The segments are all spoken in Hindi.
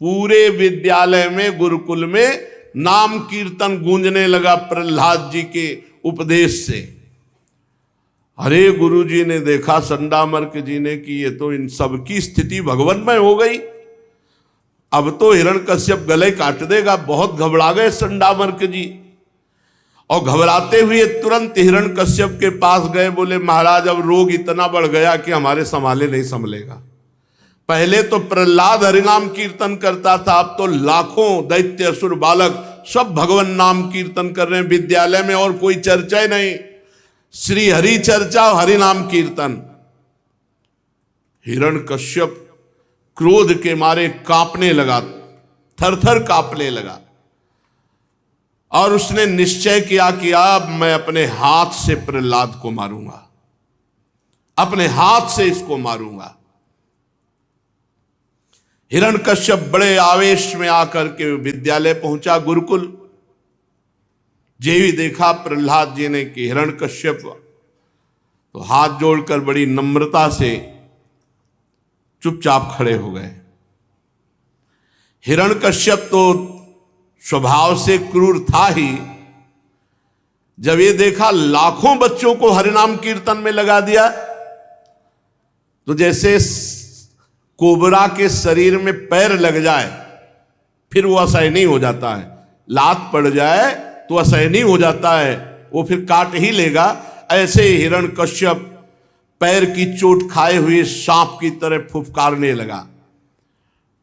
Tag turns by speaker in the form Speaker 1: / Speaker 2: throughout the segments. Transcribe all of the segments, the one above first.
Speaker 1: पूरे विद्यालय में, गुरुकुल में नाम कीर्तन गूंजने लगा प्रहलाद जी के उपदेश से। अरे गुरु जी ने देखा, संडामर्क जी ने, कि ये तो इन सबकी स्थिति भगवन्मय हो गई, अब तो हिरण्यकश्यप गले काट देगा। बहुत घबरा गए संडामर्क जी, और घबराते हुए तुरंत हिरण्यकश्यप के पास गए। बोले महाराज, अब रोग इतना बढ़ गया कि हमारे संभाले नहीं संभलेगा। पहले तो प्रहलाद हरिनाम कीर्तन करता था, अब तो लाखों दैत्य असुर बालक सब भगवान नाम कीर्तन कर रहे हैं। विद्यालय में और कोई चर्चा ही नहीं, श्री हरि चर्चा और हरि नाम कीर्तन। हिरण्यकश्यप क्रोध के मारे कांपने लगा, थर-थर कांपने लगा, और उसने निश्चय किया कि अब मैं अपने हाथ से प्रहलाद को मारूंगा, अपने हाथ से इसको मारूंगा। हिरण्यकश्यप बड़े आवेश में आकर के विद्यालय पहुंचा, गुरुकुल। जेवी देखा प्रहलाद जी ने कि हिरण्यकश्यप, तो हाथ जोड़कर बड़ी नम्रता से चुपचाप खड़े हो गए। हिरण्यकश्यप तो स्वभाव से क्रूर था ही, जब ये देखा लाखों बच्चों को हरिनाम कीर्तन में लगा दिया, तो जैसे कोबरा के शरीर में पैर लग जाए फिर वो असह्य नहीं हो जाता है, लात पड़ जाए तो असह्य नहीं हो जाता है, वो फिर काट ही लेगा। ऐसे हिरण्यकश्यप पैर की चोट खाए हुए सांप की तरह फुफकारने लगा।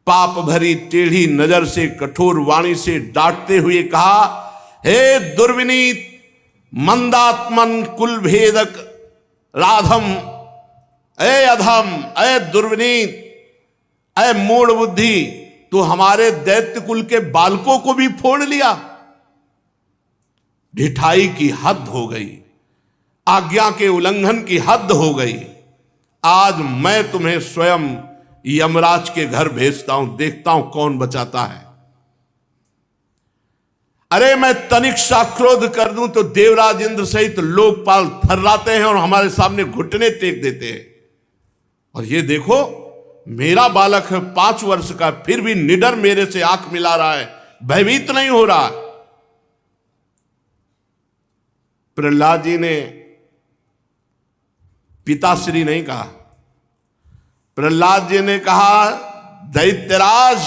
Speaker 1: पाप भरी टेढ़ी नजर से, कठोर वाणी से डांटते हुए कहा, हे दुर्विनीत मंदात्मन कुल भेदक राधम, ए अधम, ए दुर्विनीत, ए मूढ़ बुद्धि, तो हमारे दैत्य कुल के बालकों को भी फोड़ लिया। ढिठाई की हद हो गई, आज्ञा के उल्लंघन की हद हो गई। आज मैं तुम्हें स्वयं यमराज के घर भेजता हूं, देखता हूं कौन बचाता है। अरे मैं तनिक सा क्रोध कर दूं तो देवराज इंद्र सहित लोकपाल थर्राते हैं और हमारे सामने घुटने टेक देते हैं। और ये देखो, मेरा बालक है 5 वर्ष का, फिर भी निडर मेरे से आंख मिला रहा है, भयभीत नहीं हो रहा। प्रहलाद जी ने पिताश्री नहीं कहा, प्रहलाद जी ने कहा, दैत्यराज,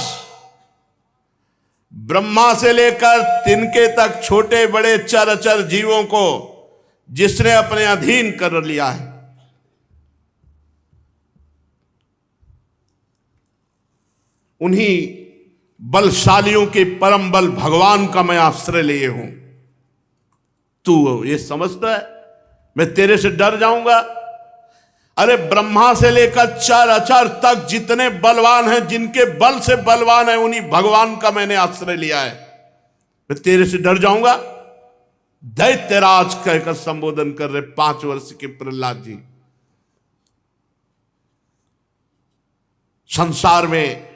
Speaker 1: ब्रह्मा से लेकर तिनके तक छोटे बड़े चर जीवों को जिसने अपने अधीन कर लिया है, उन्हीं बलशालियों के परम बल भगवान का मैं आश्रय लिए हूं। तू ये समझता है मैं तेरे से डर जाऊंगा? अरे ब्रह्मा से लेकर चर तक जितने बलवान हैं, जिनके बल से बलवान है, उन्हीं भगवान का मैंने आश्रय लिया है, मैं तेरे से डर जाऊंगा? दैत्यराज कहकर संबोधन कर रहे 5 वर्ष के प्रहलाद जी। संसार में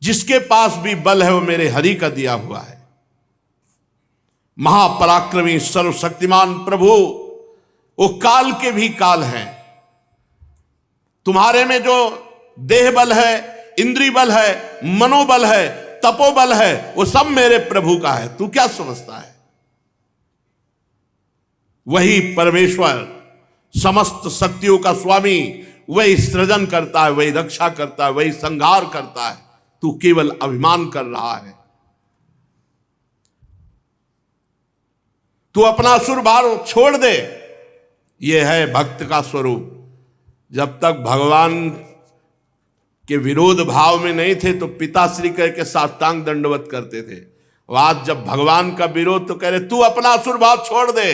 Speaker 1: जिसके पास भी बल है वो मेरे हरि का दिया हुआ है। महापराक्रमी सर्वशक्तिमान प्रभु, वो काल के भी काल हैं। तुम्हारे में जो देह बल है, इंद्रिय बल है, मनोबल है, तपोबल है, वो सब मेरे प्रभु का है। तू क्या समझता है? वही परमेश्वर, समस्त शक्तियों का स्वामी, वही सृजन करता है, वही रक्षा करता है, वही संहार करता है। तू केवल अभिमान कर रहा है। तू अपना असुर भाव छोड़ दे। यह है भक्त का स्वरूप। जब तक भगवान के विरोध भाव में नहीं थे तो पिताश्री कह के साष्टांग दंडवत करते थे। आज जब भगवान का विरोध, तो कह रहे तू अपना असुर भाव छोड़ दे।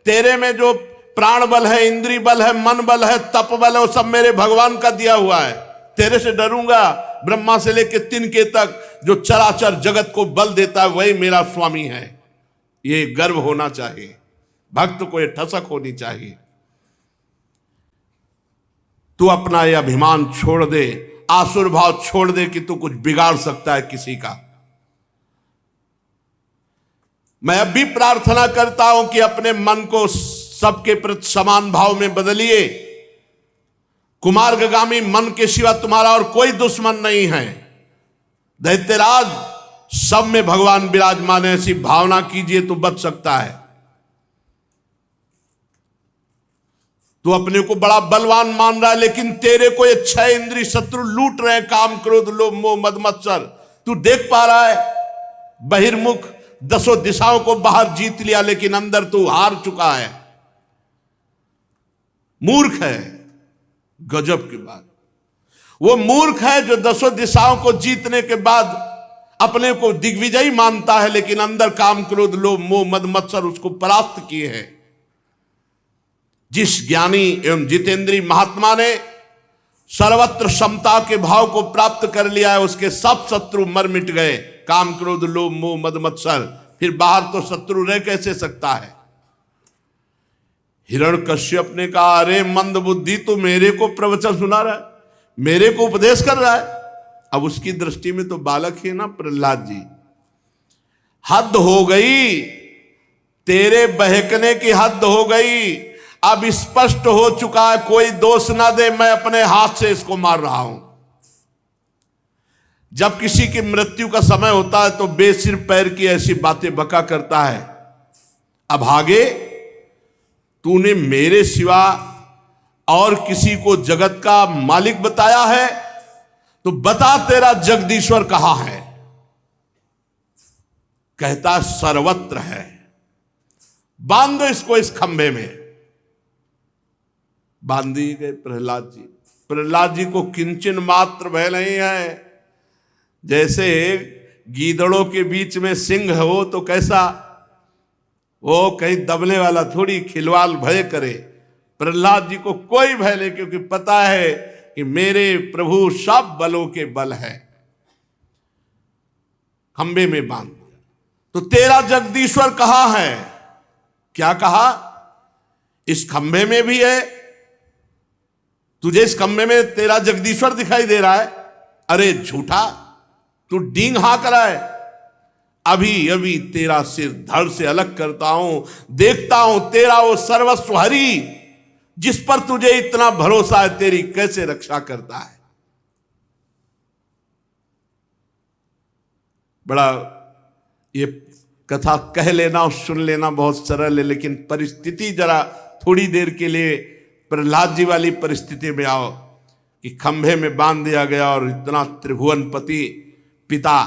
Speaker 1: तेरे में जो प्राण बल है, इंद्रिय बल है, मन बल है, तप बल है, वो सब मेरे भगवान का दिया हुआ है। तेरे से डरूंगा? ब्रह्मा से लेकर तिनके तक जो चराचर जगत को बल देता है वही मेरा स्वामी है। ये गर्व होना चाहिए, भक्त को ये ठसक होनी चाहिए। तू अपना ये अभिमान छोड़ दे, आसुर भाव छोड़ दे कि तू कुछ बिगाड़ सकता है किसी का। मैं अब भी प्रार्थना करता हूं कि अपने मन को सबके प्रति समान भाव में बदलिए। कुमार्गगामी मन के सिवा तुम्हारा और कोई दुश्मन नहीं है। दैत्यराज सब में भगवान विराजमान है, ऐसी भावना कीजिए तो बच सकता है। तू अपने को बड़ा बलवान मान रहा है, लेकिन तेरे को ये 6 इंद्रिय शत्रु लूट रहे हैं, काम क्रोध लोभ मोह मद मत्सर। तू देख पा रहा है, बहिर्मुख 10 दिशाओं को बाहर जीत लिया, लेकिन अंदर तू हार चुका है, मूर्ख है। गजब की बात, वो मूर्ख है जो 10 दिशाओं को जीतने के बाद अपने को दिग्विजयी मानता है, लेकिन अंदर काम क्रोध लोभ मोह मद मत्सर उसको परास्त किए हैं। जिस ज्ञानी एवं जितेंद्रीय महात्मा ने सर्वत्र समता के भाव को प्राप्त कर लिया है, उसके सब शत्रु मर मिट गए, काम क्रोध लोभ मोह मद मत्सर। फिर बाहर तो शत्रु रह कैसे सकता है। हिरण्यकश्यप ने कहा, अरे मंद बुद्धि, तू मेरे को प्रवचन सुना रहा है, मेरे को उपदेश कर रहा है। अब उसकी दृष्टि में तो बालक ही ना प्रहलाद जी। हद हो गई, तेरे बहकने की हद हो गई। अब स्पष्ट हो चुका है, कोई दोष ना दे, मैं अपने हाथ से इसको मार रहा हूं। जब किसी की मृत्यु का समय होता है तो बेसिर पैर की ऐसी बातें बका करता है। अब आगे तूने मेरे सिवा और किसी को जगत का मालिक बताया है, तो बता तेरा जगदीश्वर कहां है। कहता सर्वत्र है। बांध दो इसको इस खंभे में। बांध दिए गए प्रहलाद जी। प्रहलाद जी को किंचन मात्र भय नहीं है। जैसे गीदड़ों के बीच में सिंह हो तो कैसा, वो कहीं दबने वाला थोड़ी खिलवाड़ भय करे। प्रहलाद जी को कोई भय नहीं, क्योंकि पता है कि मेरे प्रभु सब बलों के बल है। खंबे में बांध दिया। तो तेरा जगदीश्वर कहां है। क्या कहा, इस खंबे में भी है। तुझे इस खंबे में तेरा जगदीश्वर दिखाई दे रहा है। अरे झूठा, तू डींग हाँक रहा है। अभी अभी तेरा सिर धड़ से अलग करता हूं, देखता हूं तेरा वो सर्वस्व हरि जिस पर तुझे इतना भरोसा है, तेरी कैसे रक्षा करता है। बड़ा ये कथा कह लेना और सुन लेना बहुत सरल है, लेकिन परिस्थिति जरा थोड़ी देर के लिए प्रहलाद जी वाली परिस्थिति में आओ कि खंभे में बांध दिया गया और इतना त्रिभुवनपति पिता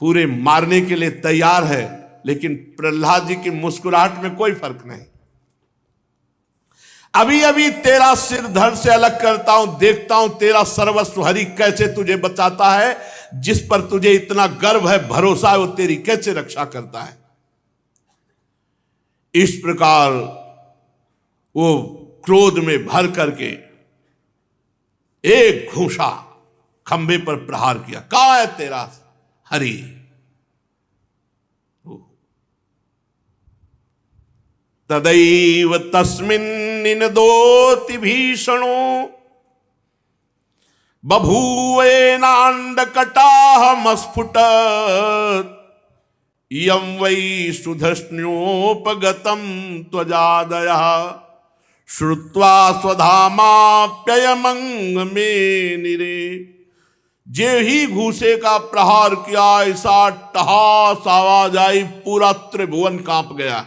Speaker 1: पूरे मारने के लिए तैयार है, लेकिन प्रहलाद जी की मुस्कुराहट में कोई फर्क नहीं। अभी अभी तेरा सिर धड़ से अलग करता हूं, देखता हूं तेरा सर्वस्व हरि कैसे तुझे बचाता है। जिस पर तुझे इतना गर्व है, भरोसा है, वो तेरी कैसे रक्षा करता है। इस प्रकार वो क्रोध में भर करके एक घूंसा खंभे पर प्रहार किया। कहां है तेरा हरि। तदैव तस्मिन्निनदोति भीषणो बभूवेनांडकटाहमस्फुटत् यं वै सुधष्ण्योपगतं त्वजादयः श्रुत्वा स्वधामाप्ययमंग में निरे। जे ही घूसे का प्रहार किया, ऐसा टहास आवाज आई, पूरा त्रिभुवन कांप गया।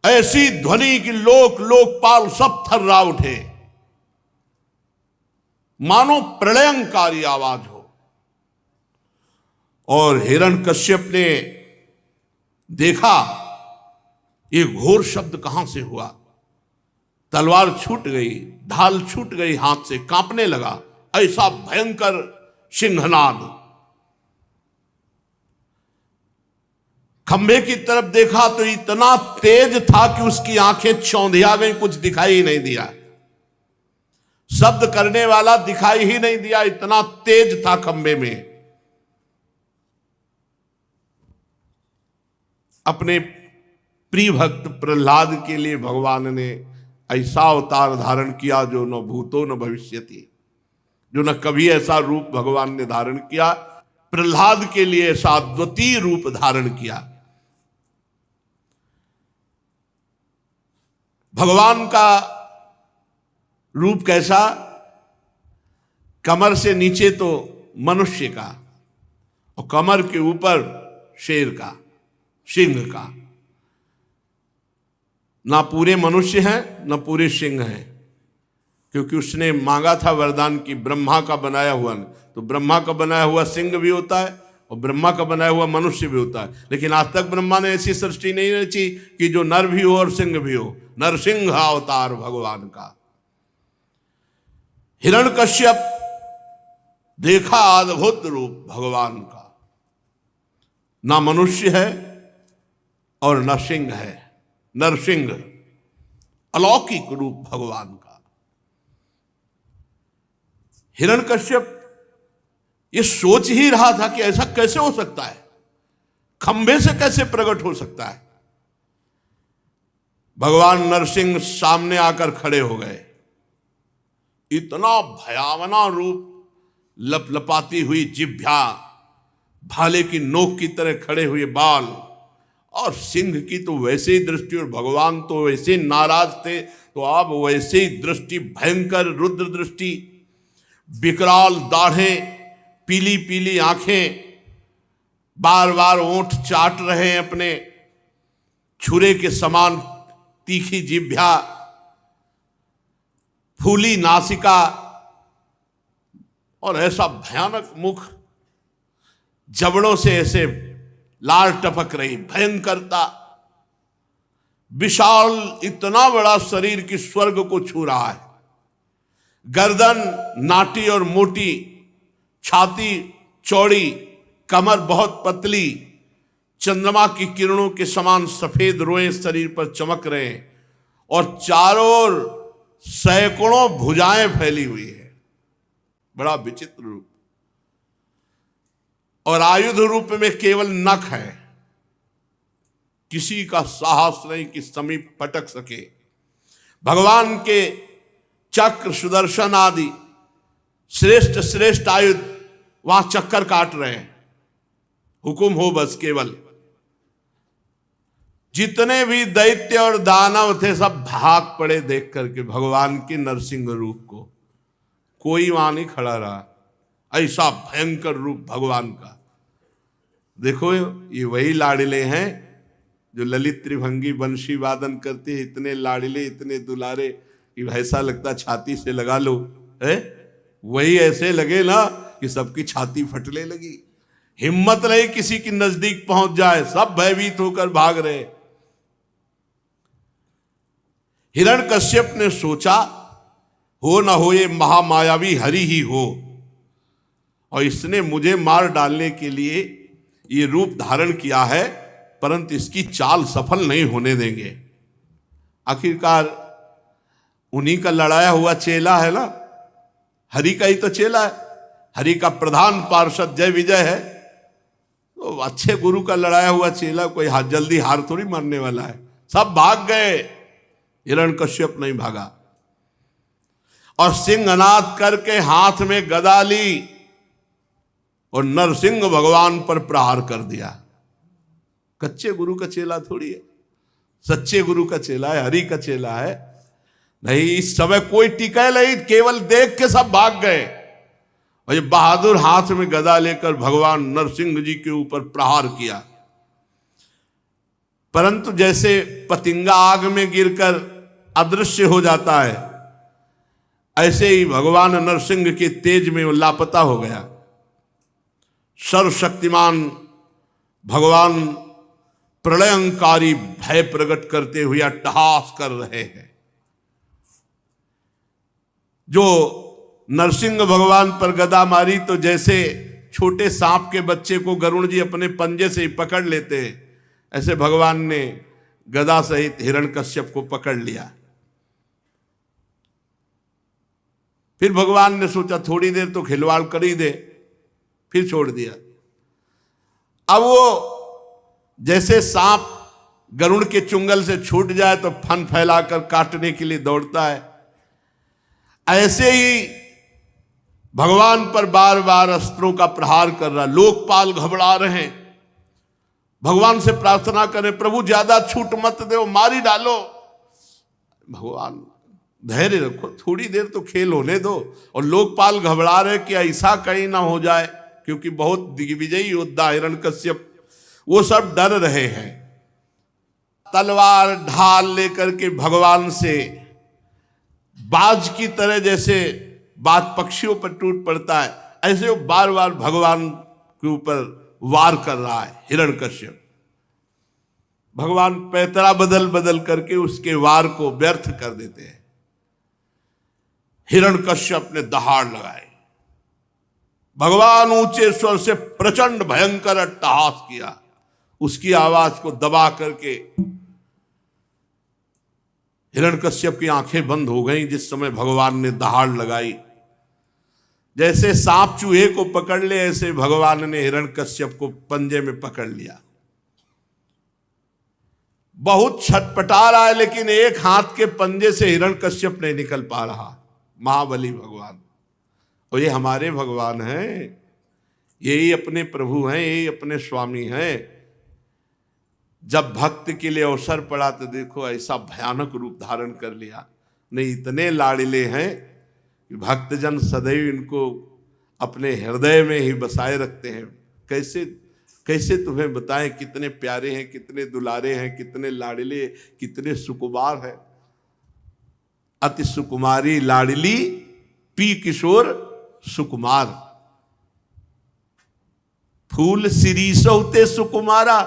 Speaker 1: ऐसी ध्वनि कि लोक लोकपाल सब थर्रा उठे, मानो प्रलयंकारी आवाज हो। और हिरण्यकश्यप ने देखा ये घोर शब्द कहां से हुआ। तलवार छूट गई, ढाल छूट गई हाथ से, कांपने लगा। ऐसा भयंकर सिंहनाद। खंभे की तरफ देखा तो इतना तेज था कि उसकी आंखें चौंधिया गई, कुछ दिखाई ही नहीं दिया। शब्द करने वाला दिखाई ही नहीं दिया, इतना तेज था खंभे में। अपने प्रिय भक्त प्रहलाद के लिए भगवान ने ऐसा अवतार धारण किया जो न भूतो न भविष्यति, जो न कभी ऐसा रूप भगवान ने धारण किया। प्रहलाद के लिए ऐसा अद्वितीय रूप धारण किया। भगवान का रूप कैसा, कमर से नीचे तो मनुष्य का, और कमर के ऊपर शेर का, सिंह का। ना पूरे मनुष्य हैं ना पूरे सिंह हैं, क्योंकि उसने मांगा था वरदान की ब्रह्मा का बनाया हुआ, तो ब्रह्मा का बनाया हुआ सिंह भी होता है और ब्रह्मा का बनाया हुआ मनुष्य भी होता है। लेकिन आज तक ब्रह्मा ने ऐसी सृष्टि नहीं रची कि जो नर भी हो और सिंह भी हो। नरसिंह अवतार भगवान का। हिरण्यकश्यप देखा अद्भुत रूप भगवान का, ना मनुष्य है और न सिंह है, नरसिंह, अलौकिक रूप भगवान का। हिरण्यकश्यप ये सोच ही रहा था कि ऐसा कैसे हो सकता है, खंभे से कैसे प्रकट हो सकता है। भगवान नरसिंह सामने आकर खड़े हो गए। इतना भयावना रूप, लपलपाती हुई जिह्वा, भाले की नोक की तरह खड़े हुए बाल, और सिंह की तो वैसे ही दृष्टि, और भगवान तो वैसे नाराज थे, तो आप वैसे ही दृष्टि, भयंकर रुद्र दृष्टि, विकराल दाढ़ें, पीली पीली आंखें, बार बार ओंठ चाट रहे हैं अपने, छुरे के समान तीखी जिह्वा, फूली नासिका, और ऐसा भयानक मुख, जबड़ों से ऐसे लाल टपक रही, भयंकरता, विशाल इतना बड़ा शरीर की स्वर्ग को छू रहा है। गर्दन नाटी और मोटी, छाती चौड़ी, कमर बहुत पतली, चंद्रमा की किरणों के समान सफेद रोए शरीर पर चमक रहे हैं, और चारों ओर सैकड़ों भुजाएं फैली हुई है। बड़ा विचित्र रूप, और आयुध रूप में केवल नख है, किसी का साहस नहीं कि समीप पटक सके। भगवान के चक्र, सुदर्शन आदि श्रेष्ठ श्रेष्ठ आयुध वहां चक्कर काट रहे हैं, हुकुम हो बस केवल। जितने भी दैत्य और दानव थे सब भाग पड़े देख करके भगवान के नरसिंह रूप को, कोई वहां नहीं खड़ा रहा। ऐसा भयंकर रूप भगवान का। देखो ये वही लाड़िले हैं जो ललित त्रिभंगी बंशी वादन करते हैं, इतने लाड़िले, इतने दुलारे कि ऐसा लगता छाती से लगा लो, है वही ऐसे लगे ना कि सबकी छाती फटने लगी, हिम्मत नहीं किसी की नजदीक पहुंच जाए, सब भयभीत होकर भाग रहे। हिरण्यकश्यप ने सोचा हो न हो ये महामायावी हरि ही हो, और इसने मुझे मार डालने के लिए ये रूप धारण किया है, परंतु इसकी चाल सफल नहीं होने देंगे। आखिरकार उन्हीं का लड़ाया हुआ चेला है ना, हरि का ही तो चेला है, हरि का प्रधान पार्षद जय विजय है, तो अच्छे गुरु का लड़ाया हुआ चेला कोई जल्दी हार थोड़ी मानने वाला है। सब भाग गए, हिरण्यकश्यप नहीं भागा, और सिंहनाद करके हाथ में गदा ली और नरसिंह भगवान पर प्रहार कर दिया। कच्चे गुरु का चेला थोड़ी है, सच्चे गुरु का चेला है, हरि का चेला है। नहीं, इस समय कोई टिका नहीं, केवल देख के सब भाग गए, और ये बहादुर हाथ में गदा लेकर भगवान नरसिंह जी के ऊपर प्रहार किया। परंतु जैसे पतिंगा आग में गिरकर अदृश्य हो जाता है, ऐसे ही भगवान नरसिंह के तेज में वो लापता हो गया। सर्वशक्तिमान भगवान प्रलयंकारी भय प्रकट करते हुए अट्टहास कर रहे हैं। जो नरसिंह भगवान पर गदा मारी तो जैसे छोटे सांप के बच्चे को गरुड़ जी अपने पंजे से ही पकड़ लेते हैं, ऐसे भगवान ने गदा सहित हिरण्यकश्यप को पकड़ लिया। फिर भगवान ने सोचा थोड़ी देर तो खिलवाड़ कर ही दे, फिर छोड़ दिया। अब वो जैसे सांप गरुड़ के चुंगल से छूट जाए तो फन फैलाकर काटने के लिए दौड़ता है, ऐसे ही भगवान पर बार बार अस्त्रों का प्रहार कर रहा। लोकपाल घबरा रहे हैं, भगवान से प्रार्थना करें प्रभु ज्यादा छूट मत दो, मारी डालो। भगवान धैर्य रखो, थोड़ी देर तो खेल होने दो। और लोकपाल घबरा रहे कि ऐसा कहीं ना हो जाए, क्योंकि बहुत दिग्विजयी योद्धा हिरण्यकश्यप, वो सब डर रहे हैं। तलवार ढाल लेकर के भगवान से बाज की तरह, जैसे बाज पक्षियों पर टूट पड़ता है, ऐसे वो बार बार भगवान के ऊपर वार कर रहा है हिरण्यकश्यप। भगवान पैतरा बदल बदल करके उसके वार को व्यर्थ कर देते हैं। हिरण्यकश्यप ने दहाड़ लगाई, भगवान ऊंचे स्वर से प्रचंड भयंकर अट्टहास किया, उसकी आवाज को दबा करके हिरण्यकश्यप की आंखें बंद हो गईं। जिस समय भगवान ने दहाड़ लगाई, जैसे सांप चूहे को पकड़ ले, ऐसे भगवान ने हिरण्यकश्यप को पंजे में पकड़ लिया। बहुत छटपटा रहा है, लेकिन एक हाथ के पंजे से हिरण्यकश्यप नहीं निकल पा रहा। महाबली भगवान, और ये हमारे भगवान हैं, यही अपने प्रभु हैं, यही अपने स्वामी हैं। जब भक्त के लिए अवसर पड़ा तो देखो ऐसा भयानक रूप धारण कर लिया। नहीं, इतने लाड़िले हैं कि भक्तजन सदैव इनको अपने हृदय में ही बसाए रखते हैं। कैसे कैसे तुम्हें बताएं, कितने प्यारे हैं, कितने दुलारे हैं, कितने लाड़िले, कितने सुकुमार हैं। अति सुकुमारी लाड़िली पी किशोर सुकुमार, फूल सिरीसहुते सुकुमारा,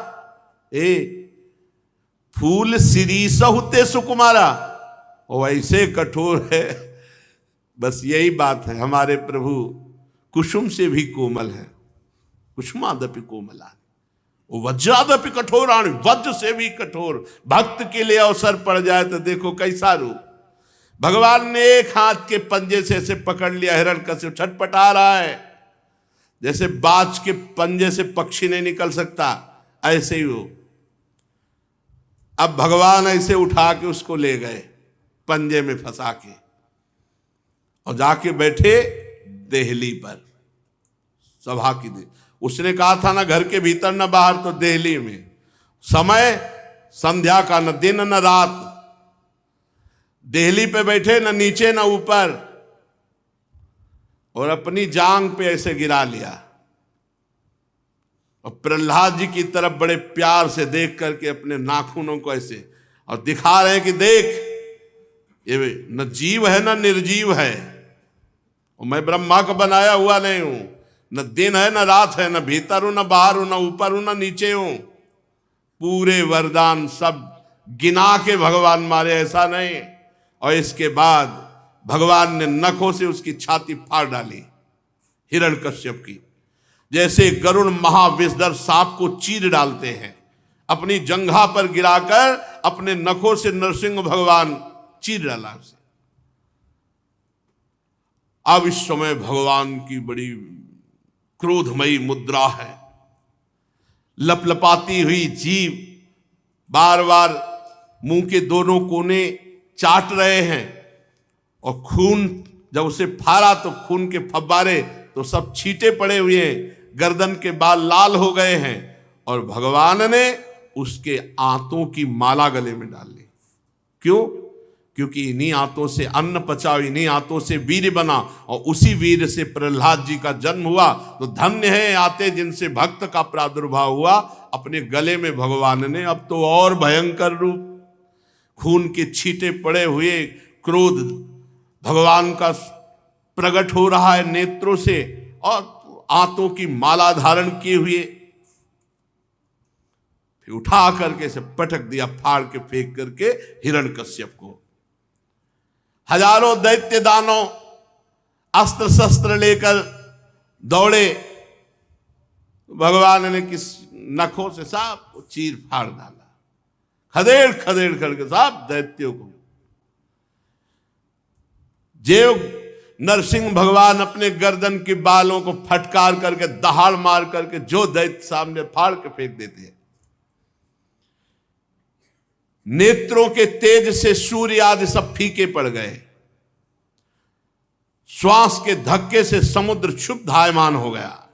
Speaker 1: फूल सिरीसहुते सुकुमारा, और ऐसे कठोर है। बस यही बात है, हमारे प्रभु कुसुम से भी कोमल है, कुसुमादपि कोमलानि, वज्रादपि कठोराणि, वज्र से भी कठोर। भक्त के लिए अवसर पड़ जाए तो देखो कैसा रूप। भगवान ने एक हाथ के पंजे से ऐसे पकड़ लिया, हिरण्यकश्यप छटपटा रहा है, जैसे बाज के पंजे से पक्षी नहीं निकल सकता, ऐसे ही हो। अब भगवान ऐसे उठा के उसको ले गए पंजे में फंसा के, और जाके बैठे देहली पर, सभा की। उसने कहा था ना घर के भीतर न बाहर, तो देहली में। समय संध्या का, न दिन न रात। देहली पे बैठे, न नीचे न ऊपर, और अपनी जांग पे ऐसे गिरा लिया। और प्रहलाद जी की तरफ बड़े प्यार से देख करके अपने नाखूनों को ऐसे, और दिखा रहे हैं कि देख, ये न जीव है न निर्जीव है, और मैं ब्रह्मा का बनाया हुआ नहीं हूं। न दिन है न रात है, न भीतर हूं न बाहर हूं, न ऊपर हूं न नीचे हूं। पूरे वरदान सब गिना के भगवान मारे, ऐसा नहीं। और इसके बाद भगवान ने नखों से उसकी छाती फाड़ डाली हिरण्यकश्यप की, जैसे गरुड़ महाविषधर सांप को चीर डालते हैं। अपनी जंघा पर गिराकर अपने नखों से नरसिंह भगवान चीर डाला उसे। अब इस समय भगवान की बड़ी क्रोधमयी मुद्रा है, लपलपाती हुई जीभ, बार बार मुंह के दोनों कोने चाट रहे हैं, और खून जब उसे फाड़ा तो खून के फव्वारे तो सब छींटे पड़े हुए हैं, गर्दन के बाल लाल हो गए हैं, और भगवान ने उसके आंतों की माला गले में डाल ली। क्यों? क्योंकि इन्हीं आंतों से अन्न पचा, इन्हीं आंतों से वीर बना, और उसी वीर से प्रहलाद जी का जन्म हुआ। तो धन्य है आते जिनसे भक्त का प्रादुर्भाव हुआ। अपने गले में भगवान ने अब तो और भयंकर रूप, खून के छींटे पड़े हुए, क्रोध भगवान का प्रकट हो रहा है नेत्रों से, और आंतों की माला धारण किए हुए, फिर उठा करके से पटक दिया, फाड़ के फेंक करके हिरण्यकश्यप को। हजारों दैत्य दानव अस्त्र शस्त्र लेकर दौड़े, भगवान ने किस नखों से सब चीर फाड़ डाला, खदेड़ खदेड़ करके सब दैत्यों को। जेव नरसिंह भगवान अपने गर्दन के बालों को फटकार करके, दहाड़ मार करके जो दैत्य सामने फाड़ के फेंक देते हैं। नेत्रों के तेज से सूर्य आदि सब फीके पड़ गए। श्वास के धक्के से समुद्र क्षुब्धायमान हो गया।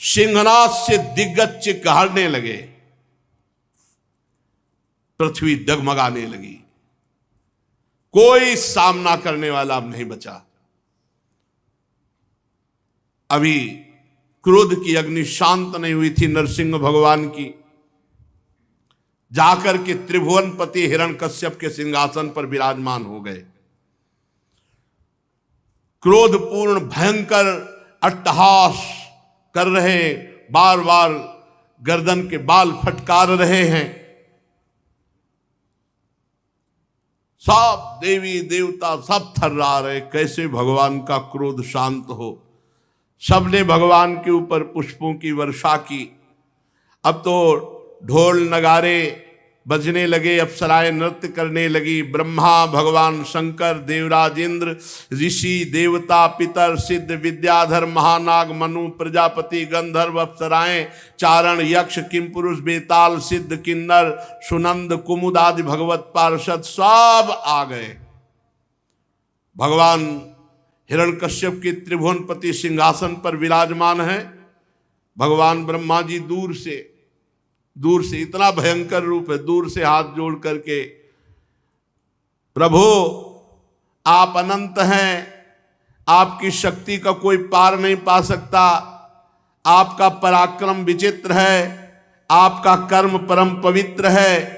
Speaker 1: सिंहनाद से दिग्गज चिक्कारने लगे, पृथ्वी डगमगाने लगी। कोई सामना करने वाला अब नहीं बचा। अभी क्रोध की अग्नि शांत नहीं हुई थी नरसिंह भगवान की, जाकर के त्रिभुवनपति हिरण्यकश्यप के सिंहासन पर विराजमान हो गए। क्रोधपूर्ण भयंकर अट्टहास कर रहे, बार बार गर्दन के बाल फटकार रहे हैं। सब देवी देवता सब थर्रा रहे, कैसे भगवान का क्रोध शांत हो। सबने भगवान के ऊपर पुष्पों की वर्षा की। अब तो ढोल नगारे बजने लगे, अप्सराएं नृत्य करने लगी। ब्रह्मा, भगवान शंकर, देवराज इंद्र, ऋषि, देवता, पितर, सिद्ध, विद्याधर, महानाग, मनु, प्रजापति, गंधर्व, अप्सराएं, चारण, यक्ष, किमपुरुष, बेताल, सिद्ध, किन्नर, सुनंद, कुमुद आदि भगवत पार्षद सब आ गए। भगवान हिरण्यकश्यप के त्रिभुवनपति सिंहासन पर विराजमान है। भगवान ब्रह्मा जी दूर से इतना भयंकर रूप है, दूर से हाथ जोड़ करके, प्रभु आप अनंत हैं, आपकी शक्ति का कोई पार नहीं पा सकता, आपका पराक्रम विचित्र है, आपका कर्म परम पवित्र है।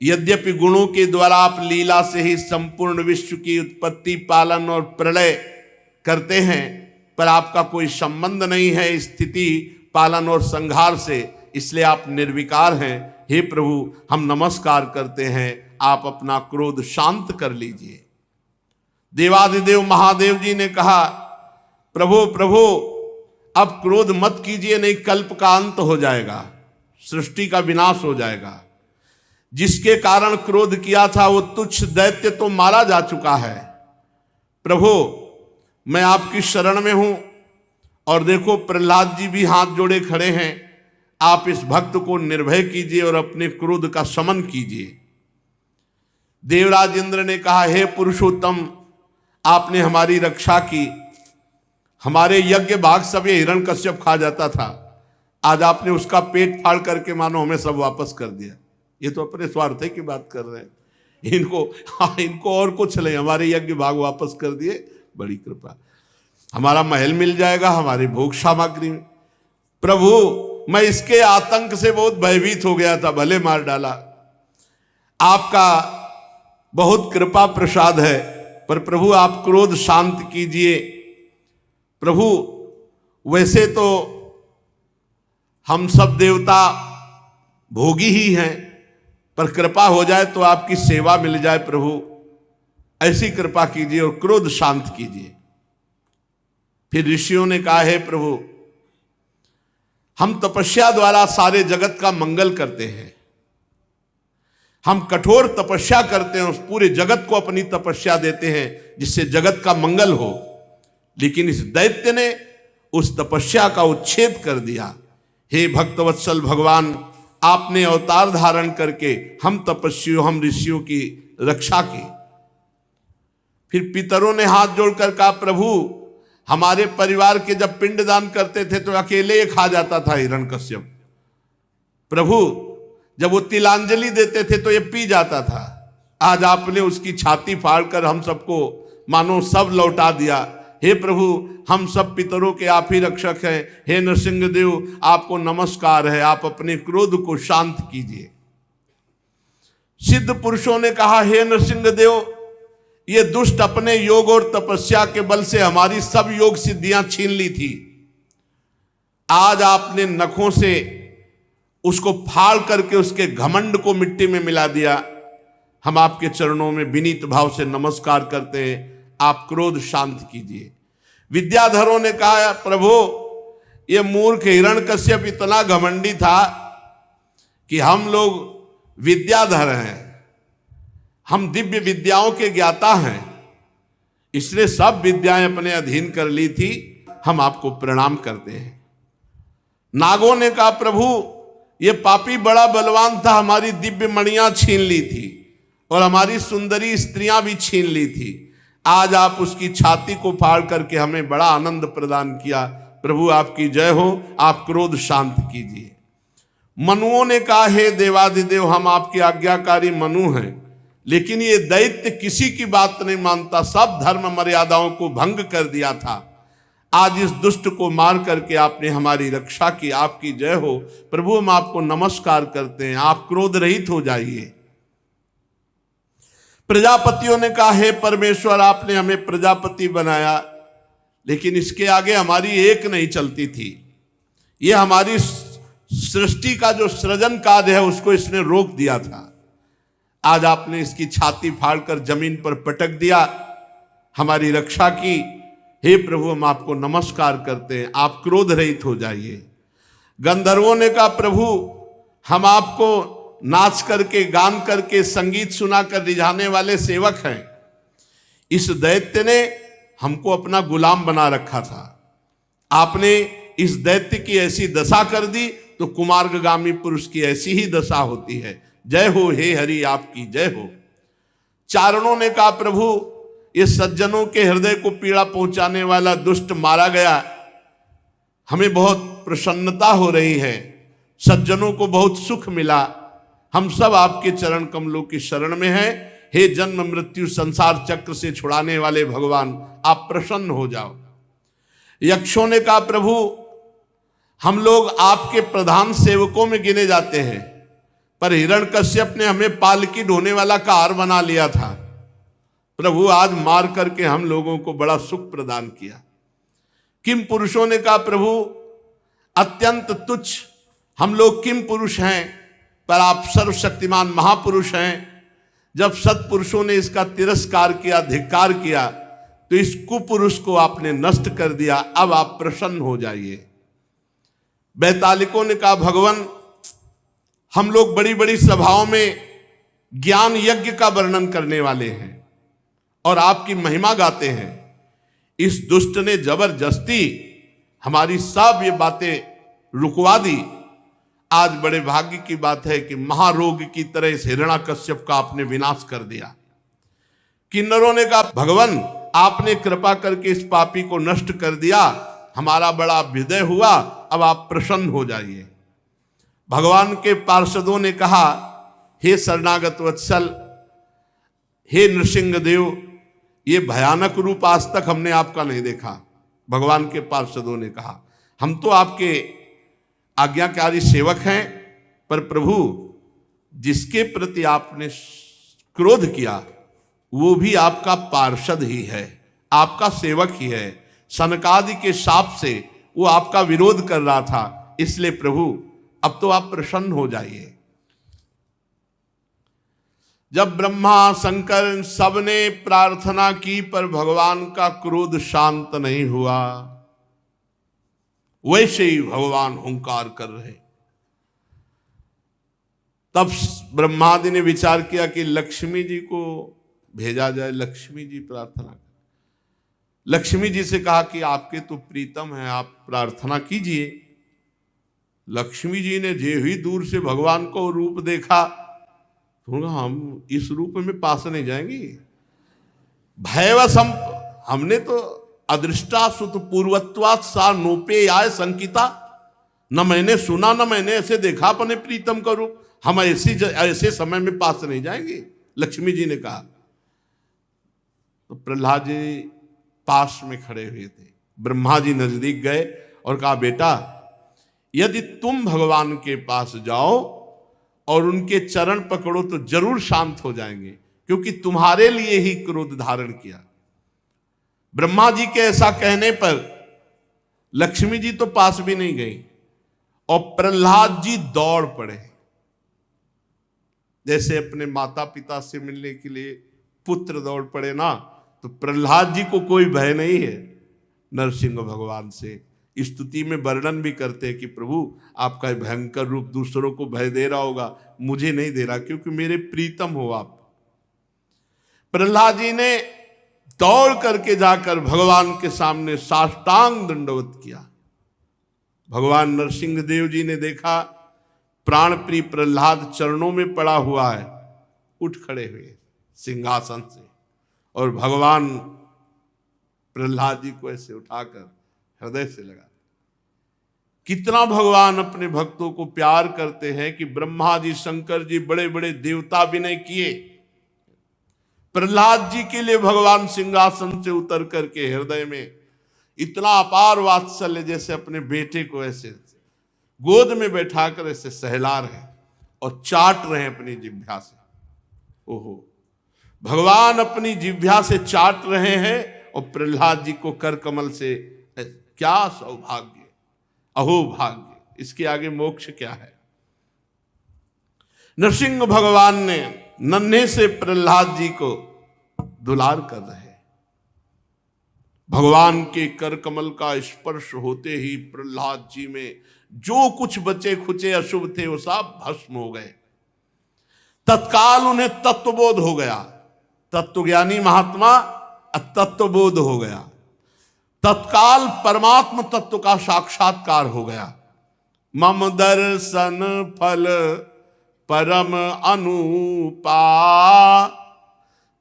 Speaker 1: यद्यपि गुणों के द्वारा आप लीला से ही संपूर्ण विश्व की उत्पत्ति, पालन और प्रलय करते हैं, पर आपका कोई संबंध नहीं है स्थिति, पालन और संहार से, इसलिए आप निर्विकार हैं। हे प्रभु हम नमस्कार करते हैं, आप अपना क्रोध शांत कर लीजिए। देवाधिदेव महादेव जी ने कहा, प्रभु प्रभु अब क्रोध मत कीजिए, नहीं कल्प का अंत हो जाएगा, सृष्टि का विनाश हो जाएगा। जिसके कारण क्रोध किया था वो तुच्छ दैत्य तो मारा जा चुका है। प्रभु मैं आपकी शरण में हूं, और देखो प्रहलाद जी भी हाथ जोड़े खड़े हैं। आप इस भक्त को निर्भय कीजिए और अपने क्रोध का शमन कीजिए। देवराज इंद्र ने कहा, हे पुरुषोत्तम आपने हमारी रक्षा की, हमारे यज्ञ भाग सब ये हिरण्यकश्यप खा जाता था, आज आपने उसका पेट फाड़ करके मानो हमें सब वापस कर दिया। ये तो अपने स्वार्थ की बात कर रहे हैं, इनको और कुछ नहीं, हमारे यज्ञ भाग वापस कर दिए, बड़ी कृपा, हमारा महल मिल जाएगा, हमारी भोग सामग्री। प्रभु मैं इसके आतंक से बहुत भयभीत हो गया था, भले मार डाला। आपका बहुत कृपा प्रसाद है, पर प्रभु आप क्रोध शांत कीजिए। प्रभु वैसे तो हम सब देवता भोगी ही हैं, पर कृपा हो जाए तो आपकी सेवा मिल जाए। प्रभु ऐसी कृपा कीजिए और क्रोध शांत कीजिए। फिर ऋषियों ने कहा, हे प्रभु हम तपस्या द्वारा सारे जगत का मंगल करते हैं, हम कठोर तपस्या करते हैं, उस पूरे जगत को अपनी तपस्या देते हैं जिससे जगत का मंगल हो, लेकिन इस दैत्य ने उस तपस्या का उच्छेद कर दिया। हे भक्तवत्सल भगवान आपने अवतार धारण करके हम तपस्वियों, हम ऋषियों की रक्षा की। फिर पितरों ने हाथ जोड़कर कहा, प्रभु हमारे परिवार के जब पिंडदान करते थे तो अकेले ही खा जाता था हिरण्यकश्यप। प्रभु जब वो तिलांजलि देते थे तो ये पी जाता था, आज आपने उसकी छाती फाड़कर हम सबको मानो सब लौटा दिया। हे प्रभु हम सब पितरों के आप ही रक्षक हैं, हे नरसिंह देव आपको नमस्कार है, आप अपने क्रोध को शांत कीजिए। सिद्ध पुरुषों ने कहा, हे नरसिंह देव ये दुष्ट अपने योग और तपस्या के बल से हमारी सब योग सिद्धियां छीन ली थी, आज आपने नखों से उसको फाड़ करके उसके घमंड को मिट्टी में मिला दिया। हम आपके चरणों में विनीत भाव से नमस्कार करते हैं, आप क्रोध शांत कीजिए। विद्याधरों ने कहा, प्रभु ये मूर्ख हिरण्यकश्यप इतना घमंडी था कि हम लोग विद्याधर हैं, हम दिव्य विद्याओं के ज्ञाता हैं, इसने सब विद्याएं अपने अधीन कर ली थी, हम आपको प्रणाम करते हैं। नागों ने कहा, प्रभु ये पापी बड़ा बलवान था, हमारी दिव्य मणियां छीन ली थी और हमारी सुंदरी स्त्रियां भी छीन ली थी, आज आप उसकी छाती को फाड़ करके हमें बड़ा आनंद प्रदान किया। प्रभु आपकी जय हो, आप क्रोध शांत कीजिए। मनुओं ने कहा, हे देवाधिदेव हम आपके आज्ञाकारी मनु हैं, लेकिन ये दैत्य किसी की बात नहीं मानता, सब धर्म मर्यादाओं को भंग कर दिया था। आज इस दुष्ट को मार करके आपने हमारी रक्षा की, आपकी जय हो। प्रभु हम आपको नमस्कार करते हैं, आप क्रोध रहित हो जाइए। प्रजापतियों ने कहा, हे परमेश्वर, आपने हमें प्रजापति बनाया, लेकिन इसके आगे हमारी एक नहीं चलती थी। ये हमारी सृष्टि का जो सृजन कार्य है उसको इसने रोक दिया था। आज आपने इसकी छाती फाड़कर जमीन पर पटक दिया, हमारी रक्षा की। हे प्रभु हम आपको नमस्कार करते हैं, आप क्रोध रहित हो जाइए। गंधर्वों ने कहा, प्रभु हम आपको नाच करके, गान करके, संगीत सुनाकर रिझाने वाले सेवक हैं। इस दैत्य ने हमको अपना गुलाम बना रखा था, आपने इस दैत्य की ऐसी दशा कर दी तो कुमार्गामी पुरुष की ऐसी ही दशा होती है। जय हो हे हरि, आपकी जय हो। चारणों ने कहा, प्रभु ये सज्जनों के हृदय को पीड़ा पहुंचाने वाला दुष्ट मारा गया, हमें बहुत प्रसन्नता हो रही है, सज्जनों को बहुत सुख मिला। हम सब आपके चरण कमलों की शरण में हैं। हे जन्म मृत्यु संसार चक्र से छुड़ाने वाले भगवान, आप प्रसन्न हो जाओ। यक्षों ने कहा, प्रभु हम लोग आपके प्रधान सेवकों में गिने जाते हैं, पर हिरण्यकश्यप ने हमें पालकी ढोने वाला कार बना लिया था। प्रभु आज मार करके हम लोगों को बड़ा सुख प्रदान किया। किम पुरुषों ने कहा, प्रभु अत्यंत तुच्छ हम लोग किम पुरुष हैं, पर आप सर्वशक्तिमान महापुरुष हैं। जब सत्पुरुषों ने इसका तिरस्कार किया, धिक्कार किया, तो इस कुपुरुष को आपने नष्ट कर दिया। अब आप प्रसन्न हो जाइए। बैतालिकों ने कहा, भगवान हम लोग बड़ी बड़ी सभाओं में ज्ञान यज्ञ का वर्णन करने वाले हैं और आपकी महिमा गाते हैं। इस दुष्ट ने जबरदस्ती हमारी सब ये बातें रुकवा दी। आज बड़े भाग्य की बात है कि महारोग की तरह इस हिरण्यकश्यप का आपने विनाश कर दिया। किन्नरों ने कहा, भगवान आपने कृपा करके इस पापी को नष्ट कर दिया, हमारा बड़ा अभ्युदय हुआ, अब आप प्रसन्न हो जाइए। भगवान के पार्षदों ने कहा, हे शरणागत वत्सल, हे नृसिंहदेव, ये भयानक रूप आज तक हमने आपका नहीं देखा। भगवान के पार्षदों ने कहा, हम तो आपके आज्ञाकारी सेवक हैं, पर प्रभु जिसके प्रति आपने क्रोध किया वो भी आपका पार्षद ही है, आपका सेवक ही है। सनकादि के शाप से वो आपका विरोध कर रहा था, इसलिए प्रभु अब तो आप प्रसन्न हो जाइए। जब ब्रह्मा शंकर इन सब ने प्रार्थना की पर भगवान का क्रोध शांत नहीं हुआ, वैसे ही भगवान हुंकार कर रहे। तब ब्रह्मादि ने विचार किया कि लक्ष्मी जी को भेजा जाए। लक्ष्मी जी प्रार्थना कर, लक्ष्मी जी से कहा कि आपके तो प्रीतम है, आप प्रार्थना कीजिए। लक्ष्मी जी ने जे ही दूर से भगवान को रूप देखा, तो हम इस रूप में पास नहीं जाएंगे। भैव संप, हमने तो अदृष्टा सुत पूर्वत्वात् सा नोपे आय संकिता, न मैंने सुना न मैंने ऐसे देखा अपने प्रीतम का रूप, हम ऐसे समय में पास नहीं जाएंगे, लक्ष्मी जी ने कहा। तो प्रहलाद जी पास में खड़े हुए थे, ब्रह्मा जी नजदीक गए और कहा, बेटा यदि तुम भगवान के पास जाओ और उनके चरण पकड़ो तो जरूर शांत हो जाएंगे, क्योंकि तुम्हारे लिए ही क्रोध धारण किया। ब्रह्मा जी के ऐसा कहने पर लक्ष्मी जी तो पास भी नहीं गई और प्रहलाद जी दौड़ पड़े। जैसे अपने माता पिता से मिलने के लिए पुत्र दौड़ पड़े ना, तो प्रहलाद जी को कोई भय नहीं है नरसिंह भगवान से। स्तुति में वर्णन भी करते हैं कि प्रभु आपका भयंकर रूप दूसरों को भय दे रहा होगा, मुझे नहीं दे रहा, क्योंकि मेरे प्रीतम हो आप। प्रहलाद जी ने दौड़ करके जाकर भगवान के सामने साष्टांग दंडवत किया। भगवान नरसिंह देव जी ने देखा प्राण प्रिय प्रहलाद चरणों में पड़ा हुआ है, उठ खड़े हुए सिंहासन से और भगवान प्रहलाद जी को ऐसे उठाकर हृदय से लगा। कितना भगवान अपने भक्तों को प्यार करते हैं कि ब्रह्मा जी शंकर जी बड़े बड़े देवता विनय किए, प्रहलाद जी के लिए भगवान सिंहासन से उतर करके हृदय में इतना अपार वात्सल्य, जैसे अपने बेटे को ऐसे गोद में बैठाकर ऐसे सहला रहे और चाट रहे हैं अपनी जिह्वा से। ओहो, भगवान अपनी जिह्वा से चाट रहे हैं और प्रहलाद जी को कर कमल से, क्या सौभाग्य, अहो भाग्य, इसके आगे मोक्ष क्या है। नरसिंह भगवान ने नन्हे से प्रहलाद जी को दुलार कर रहे। भगवान के कर कमल का स्पर्श होते ही प्रहलाद जी में जो कुछ बचे खुचे अशुभ थे वो सब भस्म हो गए। तत्काल उन्हें तत्वबोध हो गया। तत्वज्ञानी महात्मा तत्वबोध हो गया। तत्काल परमात्म तत्व का साक्षात्कार हो गया। मम दर्शन फल परम अनुपा,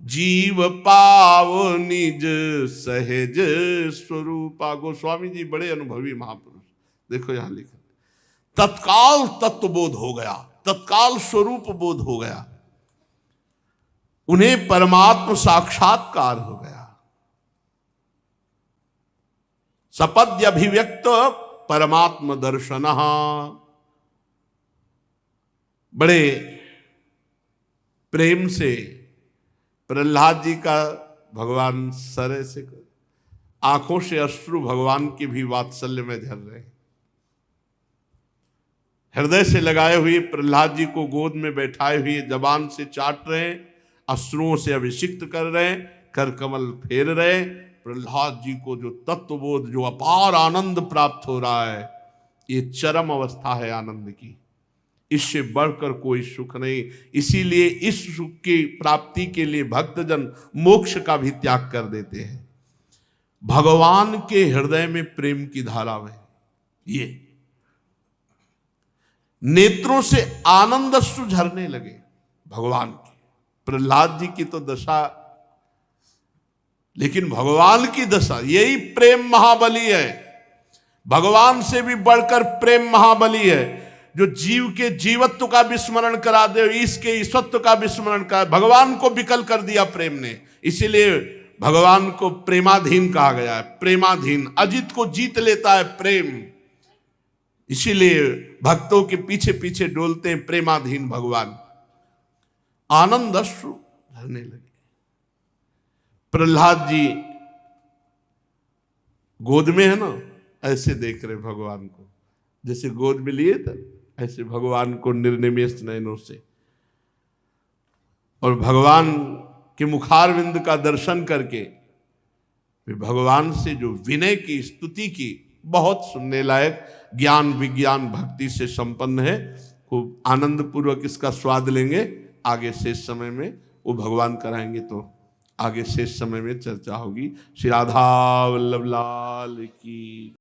Speaker 1: जीव पाव निज सहज स्वरूपा। गोस्वामी जी बड़े अनुभवी महापुरुष, देखो यहां लिखा, तत्काल तत्वबोध हो गया, तत्काल स्वरूप बोध हो गया, उन्हें परमात्म साक्षात्कार हो गया। सपद्य अभिव्यक्त परमात्म दर्शन। बड़े प्रेम से प्रहलाद जी का भगवान सरे से आंखों से अश्रु भगवान के भी वात्सल्य में झर रहे हैं। हृदय से लगाए हुए प्रहलाद जी को गोद में बैठाए हुए जबान से चाट रहे हैं, अश्रुओं से अभिषिक्त कर रहे हैं, कर कमल फेर रहे। प्रहलाद जी को जो तत्वबोध, जो अपार आनंद प्राप्त हो रहा है, ये चरम अवस्था है आनंद की, इससे बढ़कर कोई सुख नहीं। इसीलिए इस सुख की प्राप्ति के लिए भक्तजन मोक्ष का भी त्याग कर देते हैं। भगवान के हृदय में प्रेम की धारा में ये नेत्रों से आनंद अश्रु झरने लगे भगवान के। प्रहलाद जी की तो दशा, लेकिन भगवान की दशा, यही प्रेम महाबली है। भगवान से भी बढ़कर प्रेम महाबली है, जो जीव के जीवत्व का विस्मरण करा दे, इसके ईश्वत्व का विस्मरण करा। भगवान को विकल कर दिया प्रेम ने, इसीलिए भगवान को प्रेमाधीन कहा गया है। प्रेमाधीन, अजित को जीत लेता है प्रेम, इसीलिए भक्तों के पीछे पीछे डोलते हैं प्रेमाधीन भगवान। आनंद अश्रु झरने लगे। प्रहलाद जी गोद में है ना, ऐसे देख रहे भगवान को, जैसे गोद में लिए थे ऐसे भगवान को निर्निमेष नयनों से। और भगवान के मुखारविंद का दर्शन करके भगवान से जो विनय की स्तुति की, बहुत सुनने लायक, ज्ञान विज्ञान भक्ति से संपन्न है। खूब आनंद पूर्वक इसका स्वाद लेंगे। आगे शेष समय में वो भगवान कराएंगे तो आगे शेष समय में चर्चा होगी। श्री राधा वल्लभ लाल की।